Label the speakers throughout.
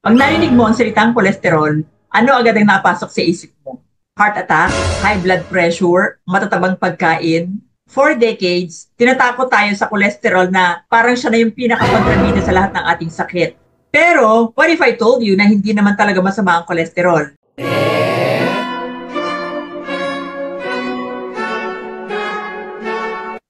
Speaker 1: Pag narinig mo ang salitang kolesterol, ano agad ang napasok sa isip mo? Heart attack, high blood pressure, matatabang pagkain. For decades, tinatakot tayo sa kolesterol na parang siya na yung pinakakontrabida sa lahat ng ating sakit. Pero, what if I told you na hindi naman talaga masama ang kolesterol?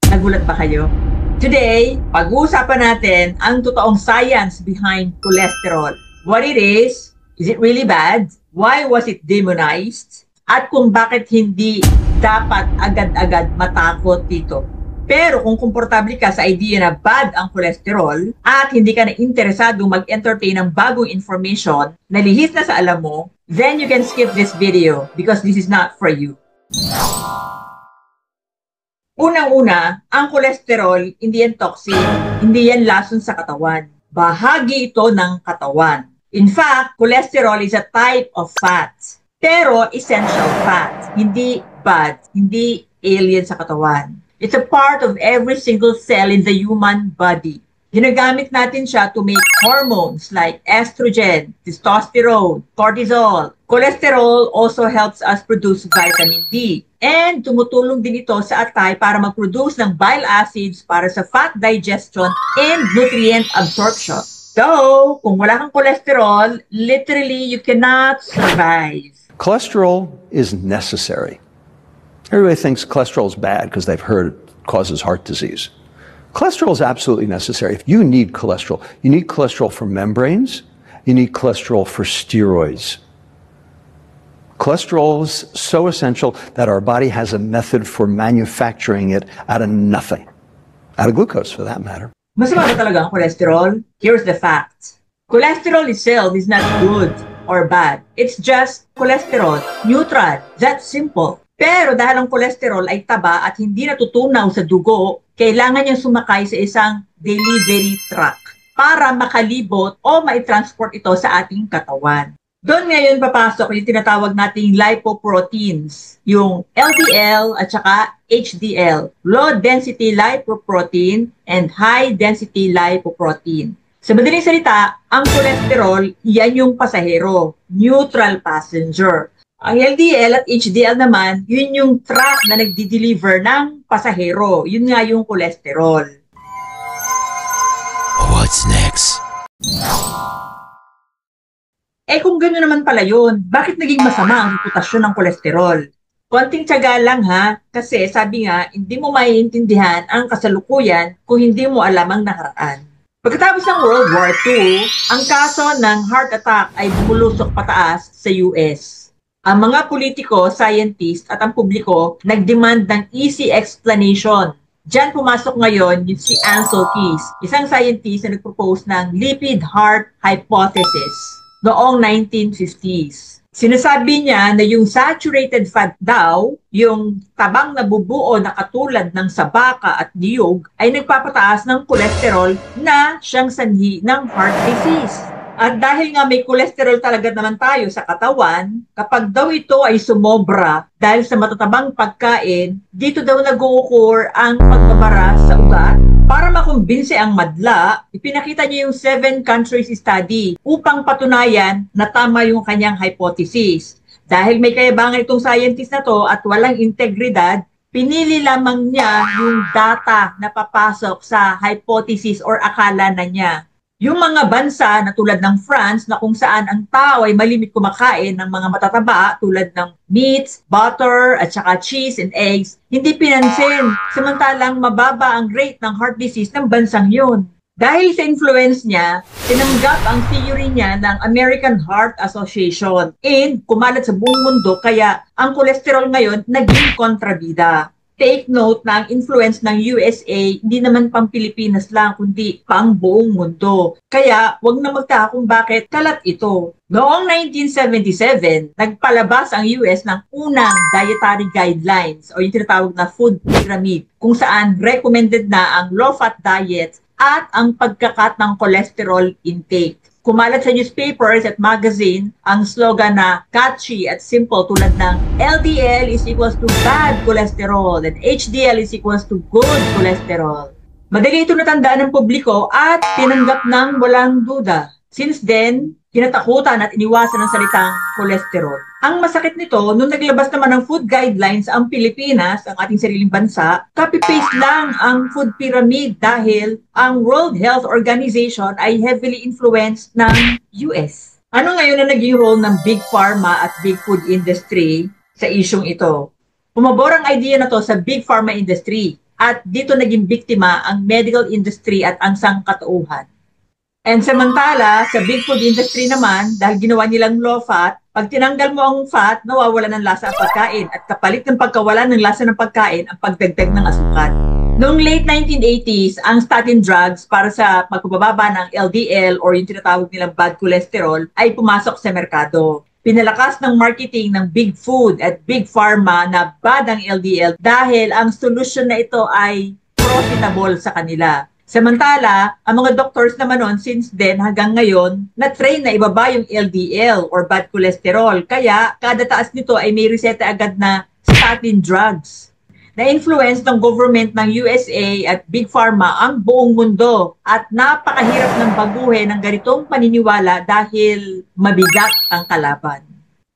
Speaker 1: Nagulat ba kayo? Today, pag-uusapan natin ang totoong science behind cholesterol. What it is it really bad? Why was it demonized? At kung bakit hindi dapat agad-agad matakot dito. Pero kung komportable ka sa idea na bad ang cholesterol at hindi ka na interesado mag-entertain ng bagong information na lihis na sa alam mo, then you can skip this video because this is not for you. Unang-una, ang cholesterol hindi yan toxic, hindi yan lason sa katawan. Bahagi ito ng katawan. In fact, cholesterol is a type of fat. Pero essential fat, hindi bad, hindi alien sa katawan. It's a part of every single cell in the human body. Ginagamit natin siya to make hormones like estrogen, testosterone, cortisol. Cholesterol also helps us produce vitamin D. And tumutulong din ito sa atay para mag-produce ng bile acids para sa fat digestion and nutrient absorption. So, kung wala kang cholesterol, literally you cannot survive.
Speaker 2: Cholesterol is necessary. Everybody thinks cholesterol is bad because they've heard it causes heart disease. Cholesterol is absolutely necessary. If you need cholesterol for membranes, you need cholesterol for steroids. Cholesterol is so essential that our body has a method for manufacturing it out of nothing. Out of glucose, for that matter.
Speaker 1: Masama ba talaga ang cholesterol? Here's the fact. Cholesterol itself is not good or bad. It's just cholesterol, neutral, that's simple. Pero dahil ang cholesterol ay taba at hindi natutunaw sa dugo, kailangan niyang sumakay sa isang delivery truck para makalibot o maitransport ito sa ating katawan. Doon ngayon papasok yung tinatawag nating lipoproteins, yung LDL at saka HDL, low density lipoprotein and high density lipoprotein. Sa madaling salita, ang cholesterol, yan yung pasahero, neutral passenger. Ang LDL at HDL naman, yun yung truck na nagdi-deliver ng pasahero. Yun nga yung cholesterol.
Speaker 3: What's next?
Speaker 1: Eh kung gano'n naman pala yun, bakit naging masama ang reputasyon ng kolesterol? Konting tiyaga lang ha, kasi sabi nga, hindi mo maiintindihan ang kasalukuyan kung hindi mo alam ang nakaraan. Pagkatapos ng World War II, ang kaso ng heart attack ay bumulusok pataas sa US. Ang mga politiko, scientist at ang publiko nagdemand ng easy explanation. Diyan pumasok ngayon yung si Ancel Keys, isang scientist na nagpropose ng lipid heart hypothesis noong 1950s. Sinasabi niya na yung saturated fat daw, yung tabang nabubuo na katulad ng sabaka at niyog, ay nagpapataas ng kolesterol na siyang sanhi ng heart disease. At dahil nga may kolesterol talaga naman tayo sa katawan, kapag daw ito ay sumobra dahil sa matatabang pagkain, dito daw nag-o-occur ang pagbabara sa ugat. Para makumbinse ang madla, ipinakita niya yung 7 countries study upang patunayan na tama yung kanyang hypothesis. Dahil may kayabangan itong scientist na to at walang integridad, pinili lamang niya yung data na papasok sa hypothesis or akala na niya. Yung mga bansa na tulad ng France na kung saan ang tao ay malimit kumakain ng mga matataba tulad ng meats, butter, at saka cheese and eggs, hindi pinansin. Samantalang mababa ang rate ng heart disease ng bansang yun. Dahil sa influence niya, tinanggap ang theory niya ng American Heart Association and kumalat sa buong mundo kaya ang kolesterol ngayon naging kontrabida. Take note na ang influence ng USA hindi naman pang Pilipinas lang kundi pang buong mundo. Kaya wag na magtaka kung bakit kalat ito. Noong 1977, nagpalabas ang US ng unang dietary guidelines o yung tinatawag na food pyramid kung saan recommended na ang low-fat diet at ang pagkakat ng cholesterol intake. Kumalat sa newspapers at magazine ang slogan na catchy at simple tulad ng LDL is equals to bad cholesterol and HDL is equals to good cholesterol. Madali ito natandaan ng publiko at tinanggap ng walang duda. Since then, kinatakutan at iniwasan ng salitang kolesterol. Ang masakit nito, nung naglabas naman ng food guidelines ang Pilipinas, ang ating sariling bansa, copy-paste lang ang food pyramid dahil ang World Health Organization ay heavily influenced ng US. Ano ngayon na naging role ng Big Pharma at Big Food Industry sa isyong ito? Pumabor ang idea na to sa Big Pharma industry at dito naging biktima ang medical industry at ang sangkatauhan. And samantala, sa big food industry naman, dahil ginawa nilang low fat, pag tinanggal mo ang fat, nawawala ng lasa ang pagkain. At kapalit ng pagkawalan ng lasa ng pagkain, ang pagdagdag ng asukal. Noong late 1980s, ang statin drugs para sa pagpababa ng LDL or yung tinatawag nilang bad cholesterol ay pumasok sa merkado. Pinalakas ng marketing ng big food at big pharma na bad ang LDL dahil ang solusyon na ito ay profitable sa kanila. Samantala, ang mga doctors naman noon since then hanggang ngayon, na-train na ibaba yung LDL or bad cholesterol. Kaya, kada taas nito ay may reseta agad na statin drugs. Na-influence ng government ng USA at Big Pharma ang buong mundo at napakahirap ng baguhin ng ganitong paniniwala dahil mabigat ang kalaban.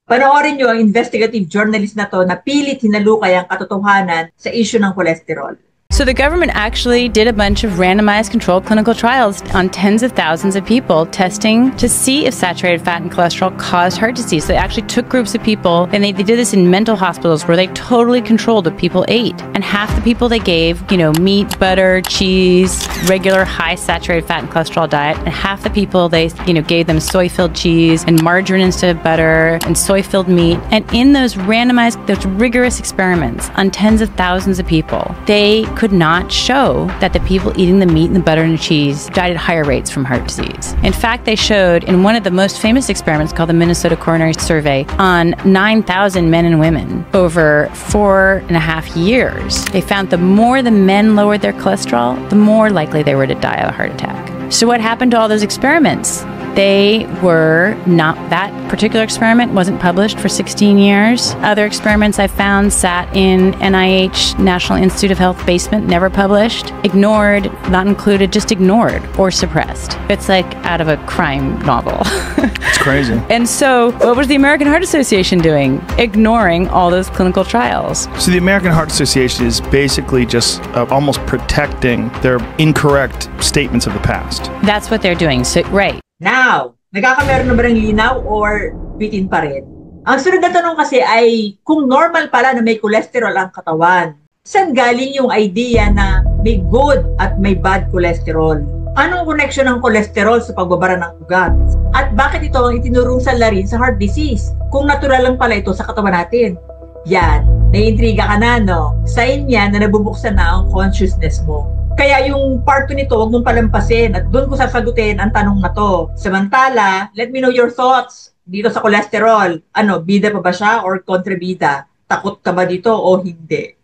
Speaker 1: Panoorin nyo ang investigative journalist na to na pilit hinalukay ang katotohanan sa issue ng cholesterol.
Speaker 3: So the government actually did a bunch of randomized controlled clinical trials on tens of thousands of people testing to see if saturated fat and cholesterol caused heart disease. So they actually took groups of people and they did this in mental hospitals where they totally controlled what people ate. And half the people they gave, meat, butter, cheese, regular high saturated fat and cholesterol diet. And half the people they, gave them soy-filled cheese and margarine instead of butter and soy-filled meat. And in those those rigorous experiments on tens of thousands of people, they could not show that the people eating the meat and the butter and the cheese died at higher rates from heart disease. In fact, they showed in one of the most famous experiments called the Minnesota Coronary Survey on 9,000 men and women over 4.5 years, they found the more the men lowered their cholesterol, the more likely they were to die of a heart attack. So what happened to all those experiments? They were not, that particular experiment wasn't published for 16 years. Other experiments I found sat in NIH, National Institute of Health basement, never published, ignored, not included, just ignored or suppressed. It's like out of a crime novel.
Speaker 4: It's crazy.
Speaker 3: And so what was the American Heart Association doing? Ignoring all those clinical trials.
Speaker 4: So the American Heart Association is basically just almost protecting their incorrect statements of the past.
Speaker 3: That's what they're doing. So, right.
Speaker 1: Now, nagkakameron na ba ng linaw or bitin pa rin? Ang sunod na tanong kasi ay kung normal pala na may cholesterol ang katawan, saan galing yung idea na may good at may bad cholesterol? Anong connection ng cholesterol sa pagbabara ng ugat? At bakit ito ang itinurungsan na rin sa heart disease? Kung natural lang pala ito sa katawan natin. Yan, naiintriga ka na, no? Sign yan na nabubuksan na ang consciousness mo. Kaya yung part 2 nito, huwag mong palampasin at doon ko sasagutin ang tanong na to. Samantala, let me know your thoughts dito sa cholesterol. Bida pa ba siya or kontrabida? Takot ka ba dito o hindi?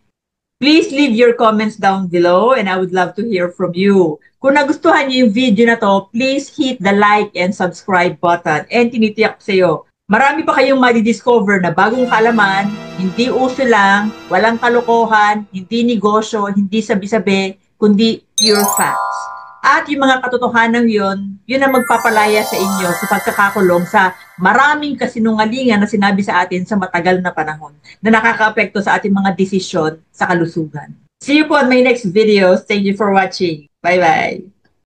Speaker 1: Please leave your comments down below and I would love to hear from you. Kung nagustuhan niyo yung video na to, please hit the like and subscribe button. And tinitiyak ko sa iyo, marami pa kayong madidiscover na bagong kaalaman, hindi uso lang, walang kalokohan, hindi negosyo, hindi sabi-sabi, kundi pure facts. At yung mga katotohanan yun ang magpapalaya sa inyo sa pagkakakulong sa maraming kasinungalingan na sinabi sa atin sa matagal na panahon na nakakaapekto sa ating mga desisyon sa kalusugan. See you po on my next videos. Thank you for watching. Bye-bye.